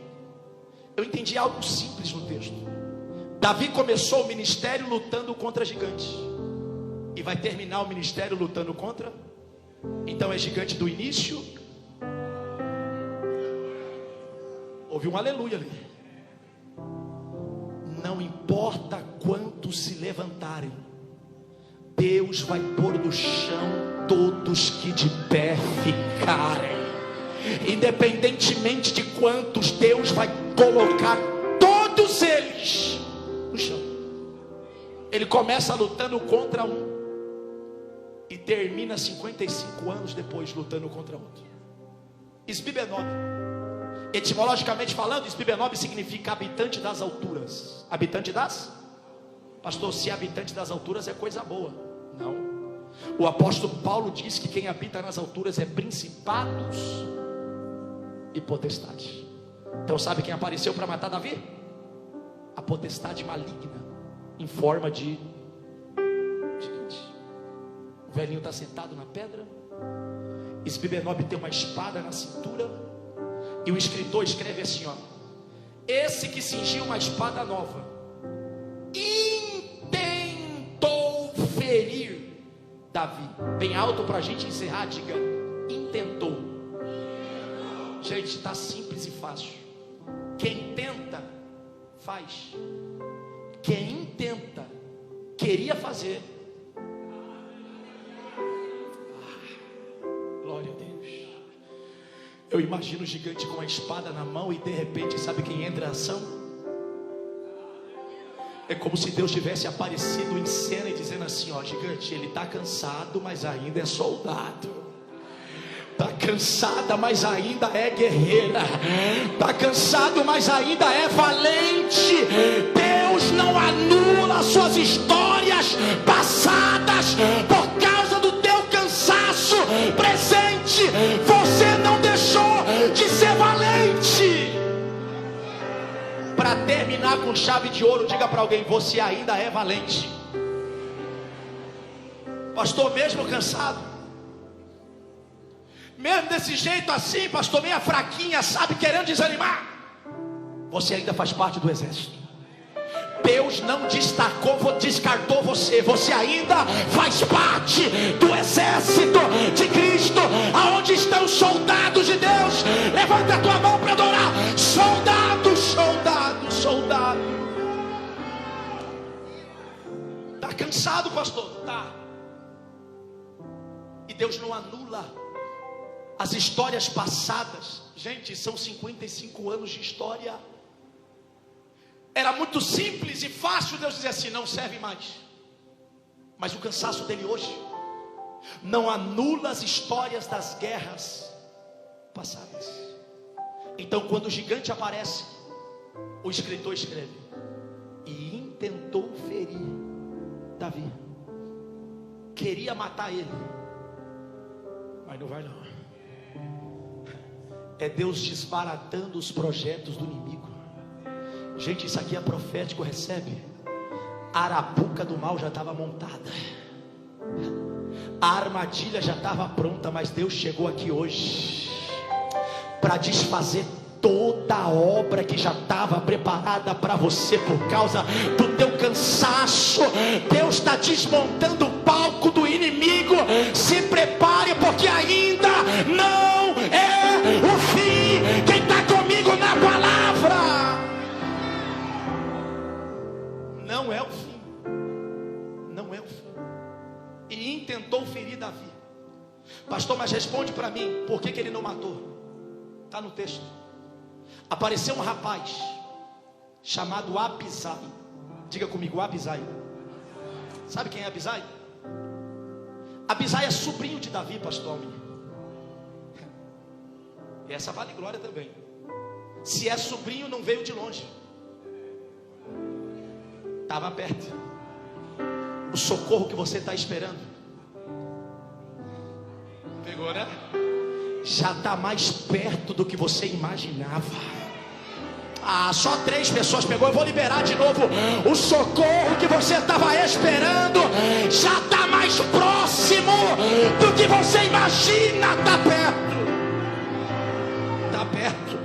Eu entendi algo simples no texto. Davi começou o ministério lutando contra gigantes, e vai terminar o ministério lutando contra. Então é gigante do início. Houve um aleluia ali. Não importa quantos se levantarem, Deus vai pôr no chão todos que de pé ficarem. Independentemente de quantos, Deus vai colocar todos eles no chão. Ele começa lutando contra um e termina 55 anos depois lutando contra outro. Isbi-Benob, etimologicamente falando, Isbi-Benob significa habitante das alturas. Habitante das? Pastor, se habitante das alturas é coisa boa. Não. O apóstolo Paulo diz que quem habita nas alturas é principados e potestades. Então sabe quem apareceu para matar Davi? A potestade maligna em forma de gigante. O velhinho está sentado na pedra. Isbi-Benob tem uma espada na cintura. E o escritor escreve assim, ó: esse que cingiu uma espada nova intentou ferir Davi. Bem alto para a gente encerrar, diga: intentou. Gente, está simples e fácil. Quem tenta, faz. Quem intenta, queria fazer. Glória a Deus. Eu imagino o gigante com a espada na mão e de repente, sabe quem entra em ação? É como se Deus tivesse aparecido em cena e dizendo assim: ó, gigante, ele está cansado, mas ainda é soldado. Está cansada, mas ainda é guerreira. Está cansado, mas ainda é valente. Deus não anula suas histórias passadas por causa do teu cansaço presente. Você não deixou de ser valente. para terminar com chave de ouro, diga para alguém: você ainda é valente. Pastor, mesmo cansado, mesmo desse jeito assim, pastor, meia fraquinha, sabe, querendo desanimar, você ainda faz parte do exército. Deus não descartou você. Você ainda faz parte do exército de Cristo. Aonde estão os soldados de Deus? Levanta a tua mão para adorar. Soldado, soldado, soldado. Está cansado, pastor? Tá. E Deus não anula as histórias passadas. Gente, são 55 anos de história. Era muito simples e fácil Deus dizer assim: não serve mais. Mas o cansaço dele hoje não anula as histórias das guerras passadas. Então, quando o gigante aparece, o escritor escreve: e intentou ferir Davi. Queria matar ele, mas não vai não. É Deus desbaratando os projetos do inimigo. Gente, isso aqui é profético, recebe? A arapuca do mal já estava montada, a armadilha já estava pronta, mas Deus chegou aqui hoje para desfazer toda a obra que já estava preparada para você por causa do teu cansaço. Deus está desmontando o palco do inimigo. Se prepare, porque ainda não é o fim. Quem está comigo na palavra? Não é o fim. Não é o fim. E intentou ferir Davi. Pastor, mas responde para mim, por que ele não matou? Está no texto. Apareceu um rapaz chamado Abisai. Diga comigo, Abisai. Sabe quem é Abisai? Abisai é sobrinho de Davi, pastor. E essa vale glória também. Se é sobrinho, não veio de longe, estava perto. O socorro que você está esperando, pegou, né? Já está mais perto do que você imaginava. Ah, só 3 pessoas pegou. Eu vou liberar de novo. O socorro que você estava esperando já está mais próximo do que você imagina. Está perto. Está perto.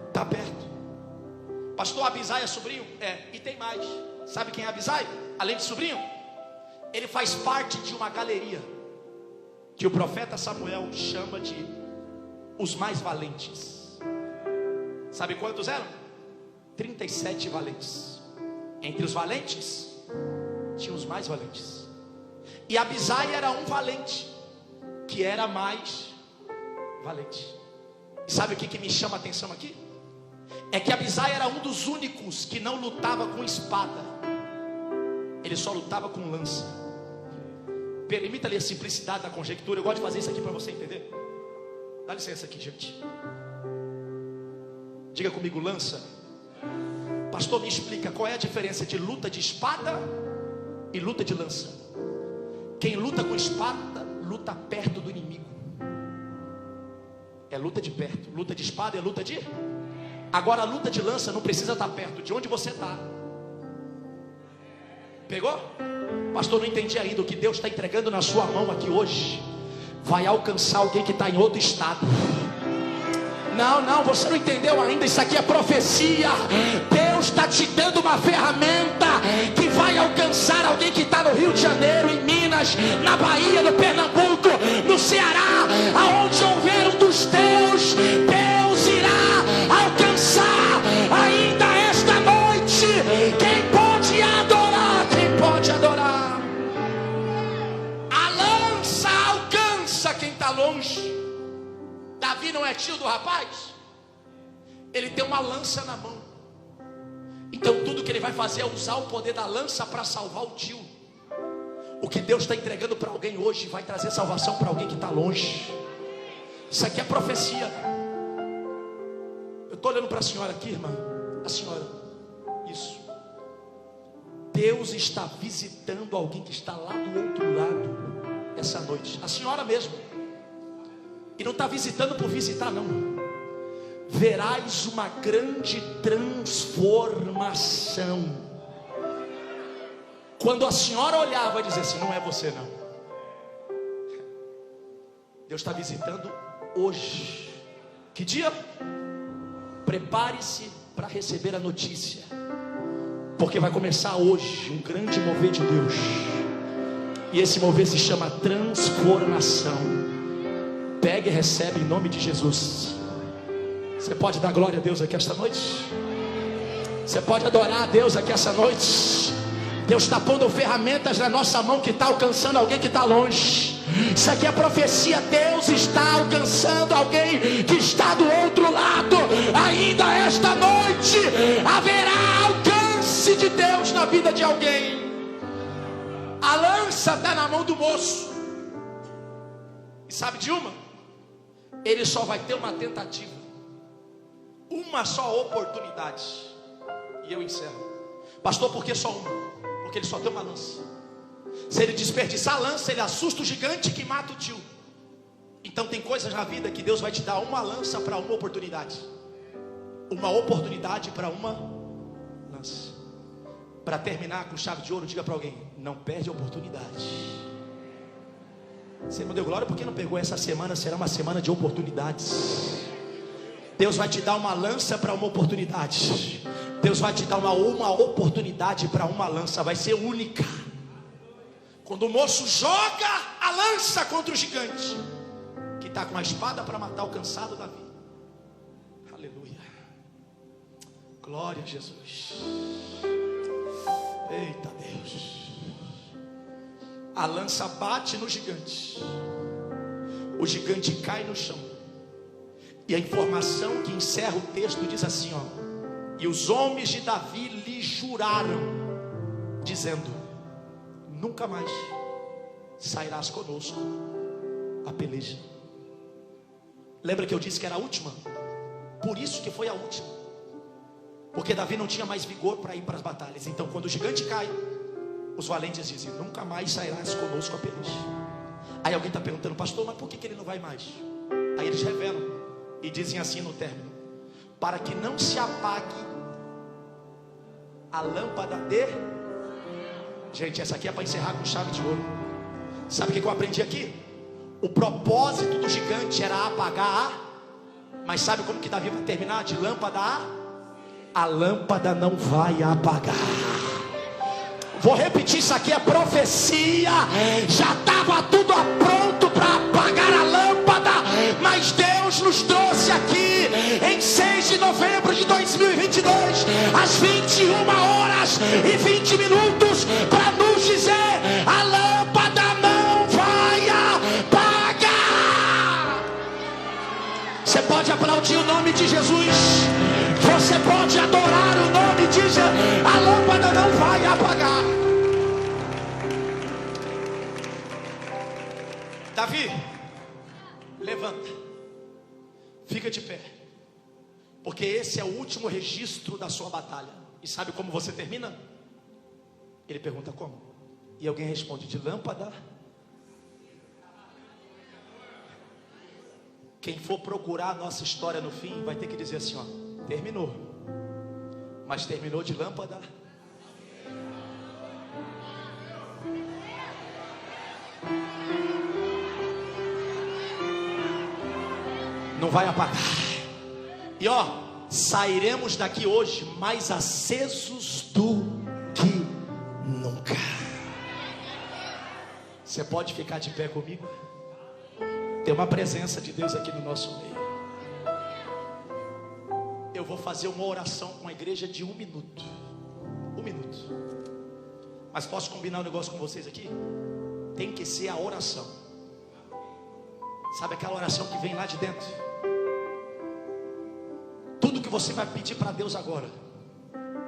Está perto. Pastor, Abisai é sobrinho? É. E tem mais. Sabe quem é Abisai? Além de sobrinho, ele faz parte de uma galeria que o profeta Samuel chama de os mais valentes. Sabe quantos eram? 37 valentes. Entre os valentes tinha os mais valentes. E Abisai era um valente que era mais valente. E sabe o que me chama a atenção aqui? É que Abisai era um dos únicos que não lutava com espada. Ele só lutava com lança. Permita-lhe a simplicidade da conjectura. Eu gosto de fazer isso aqui para você entender. Dá licença aqui, gente. Diga comigo, lança. Pastor, me explica qual é a diferença de luta de espada e luta de lança. Quem luta com espada, luta perto do inimigo. É luta de perto. Luta de espada é luta de... Agora a luta de lança não precisa estar perto de onde você está. Pegou? Pastor, não entendi ainda. O que Deus está entregando na sua mão aqui hoje vai alcançar alguém que está em outro estado. Não, você não entendeu ainda. Isso aqui é profecia. Deus está te dando uma ferramenta que vai alcançar alguém que está no Rio de Janeiro, em Minas, na Bahia, no Pernambuco, no Ceará. Aonde houver um dos teus, Deus irá alcançar ainda esta noite. Quem pode adorar? Quem pode adorar? A lança alcança quem está longe. Davi não é tio do rapaz? Ele tem uma lança na mão. Então tudo que ele vai fazer é usar o poder da lança para salvar o tio. O que Deus está entregando para alguém hoje vai trazer salvação para alguém que está longe. Isso aqui é profecia. Eu estou olhando para a senhora aqui, irmã. A senhora. Isso. Deus está visitando alguém que está lá do outro lado essa noite. A senhora mesmo. E não está visitando por visitar, não. verás uma grande transformação. Quando a senhora olhar, vai dizer assim: não é você não. Deus está visitando hoje. Que dia? Prepare-se para receber a notícia, porque vai começar hoje um grande mover de Deus. E esse mover se chama transformação. Pega e recebe em nome de Jesus. Você pode dar glória a Deus aqui esta noite? Você pode adorar a Deus aqui esta noite? Deus está pondo ferramentas na nossa mão que está alcançando alguém que está longe. Isso aqui é profecia. Deus está alcançando alguém que está do outro lado. Ainda esta noite haverá alcance de Deus na vida de alguém. A lança está na mão do moço. E sabe de uma? Ele só vai ter uma tentativa, uma só oportunidade. E eu encerro. Pastor, por que só uma? Porque ele só tem uma lança. Se ele desperdiçar a lança, ele assusta o gigante que mata o tio. Então tem coisas na vida que Deus vai te dar uma lança para uma oportunidade. Uma oportunidade para uma lança. Para terminar com chave de ouro, diga para alguém: não perde a oportunidade. Você não deu glória porque não pegou. Essa semana será uma semana de oportunidades. Deus vai te dar uma lança para uma oportunidade. Deus vai te dar uma oportunidade para uma lança. Vai ser única. Quando o moço joga a lança contra o gigante que está com a espada para matar o cansado Davi. Aleluia. Glória a Jesus. Eita Deus. A lança bate no gigante. O gigante cai no chão. E a informação que encerra o texto diz assim, ó: e os homens de Davi lhe juraram, dizendo: nunca mais sairás conosco a peleja. Lembra que eu disse que era a última? Por isso que foi a última. Porque Davi não tinha mais vigor para ir para as batalhas. Então quando o gigante cai, os valentes dizem: nunca mais sairás conosco a peleja. Aí alguém está perguntando: pastor, mas por que ele não vai mais? Aí eles revelam e dizem assim no término: para que não se apague a lâmpada de... Gente, essa aqui é para encerrar com chave de ouro. Sabe o que eu aprendi aqui? O propósito do gigante era apagar mas sabe como que Davi vai terminar? De lâmpada a lâmpada não vai apagar. Vou repetir, isso aqui é profecia. Já estava tudo pronto para apagar a lâmpada, mas Deus nos trouxe aqui em 6 de novembro de 2022 às 21h20 para nos dizer: a lâmpada não vai apagar. Você pode aplaudir o nome de Jesus, você pode adorar o nome de Jesus. A lâmpada não vai apagar. Davi, levanta, fica de pé, porque esse é o último registro da sua batalha. E sabe como você termina? Ele pergunta como? E alguém responde: de lâmpada. Quem for procurar a nossa história no fim vai ter que dizer assim, ó: terminou, mas terminou de lâmpada. Não vai apagar. E ó, sairemos daqui hoje mais acesos do que nunca. Você pode ficar de pé comigo? Tem uma presença de Deus aqui no nosso meio. Eu vou fazer uma oração com a igreja de 1 minuto. 1 minuto. Mas posso combinar um negócio com vocês aqui? Tem que ser a oração. Sabe aquela oração que vem lá de dentro? Tudo que você vai pedir para Deus agora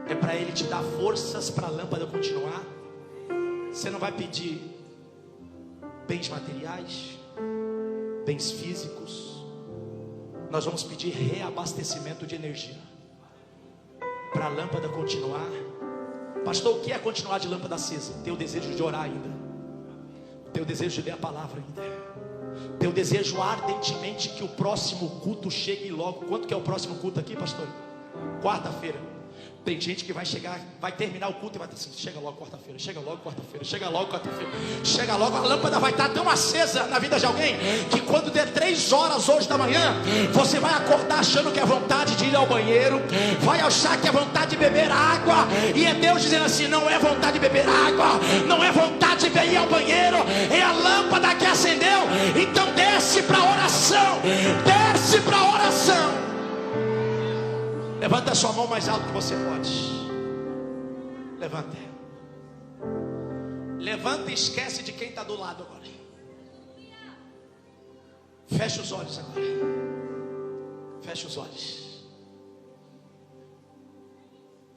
é para Ele te dar forças para a lâmpada continuar. Você não vai pedir bens materiais, bens físicos. Nós vamos pedir reabastecimento de energia para a lâmpada continuar. Pastor, o que é continuar de lâmpada acesa? Ter o desejo de orar ainda, ter o desejo de ler a palavra ainda, Eu desejo ardentemente que o próximo culto chegue logo. Quanto que é o próximo culto aqui, pastor? Quarta-feira. Tem gente que vai chegar, vai terminar o culto e vai estar assim: chega logo quarta-feira, chega logo quarta-feira, chega logo quarta-feira, chega logo. A lâmpada vai estar tão acesa na vida de alguém que quando der 3 horas hoje da manhã, você vai acordar achando que é vontade de ir ao banheiro, vai achar que é vontade de beber água, e é Deus dizendo assim: não é vontade de beber água, não é vontade de ir ao banheiro, é a lâmpada que acendeu. Então desce para a oração, desce para a oração. Levanta a sua mão mais alto que você pode. Levanta. Levanta e esquece de quem está do lado agora. Fecha os olhos agora. Fecha os olhos.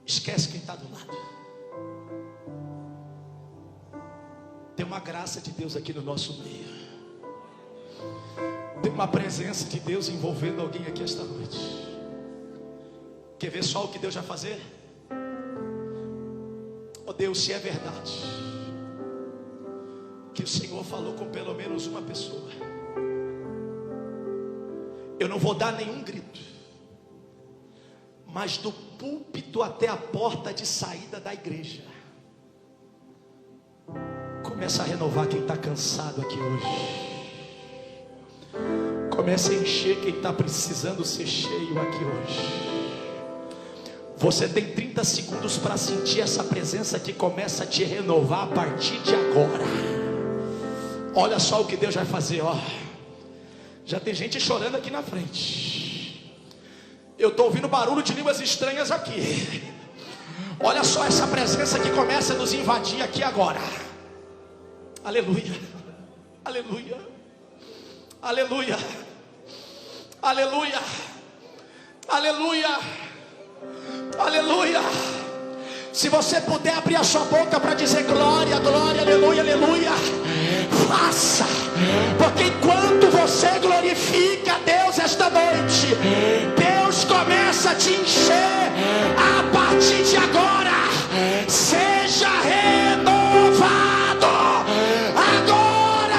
Esquece quem está do lado. Tem uma graça de Deus aqui no nosso meio. Tem uma presença de Deus envolvendo alguém aqui esta noite. Quer ver só o que Deus vai fazer? Oh Deus, se é verdade que o Senhor falou com pelo menos uma pessoa, eu não vou dar nenhum grito, mas do púlpito até a porta de saída da igreja, começa a renovar quem está cansado aqui hoje. Começa a encher quem está precisando ser cheio aqui hoje. Você tem 30 segundos para sentir essa presença que começa a te renovar a partir de agora. Olha só o que Deus vai fazer, ó. Já tem gente chorando aqui na frente. Eu estou ouvindo barulho de línguas estranhas aqui. Olha só essa presença que começa a nos invadir aqui agora. Aleluia, aleluia, aleluia, aleluia, aleluia, aleluia. Se você puder abrir a sua boca para dizer glória, glória, aleluia, aleluia, faça, porque enquanto você glorifica a Deus esta noite, Deus começa a te encher a partir de agora. Seja renovado agora.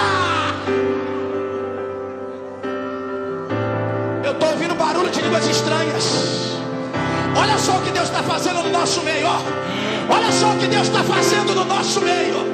Eu estou ouvindo barulho de línguas estranhas. Olha só o que Deus está fazendo no nosso meio, ó. Olha só o que Deus está fazendo no nosso meio.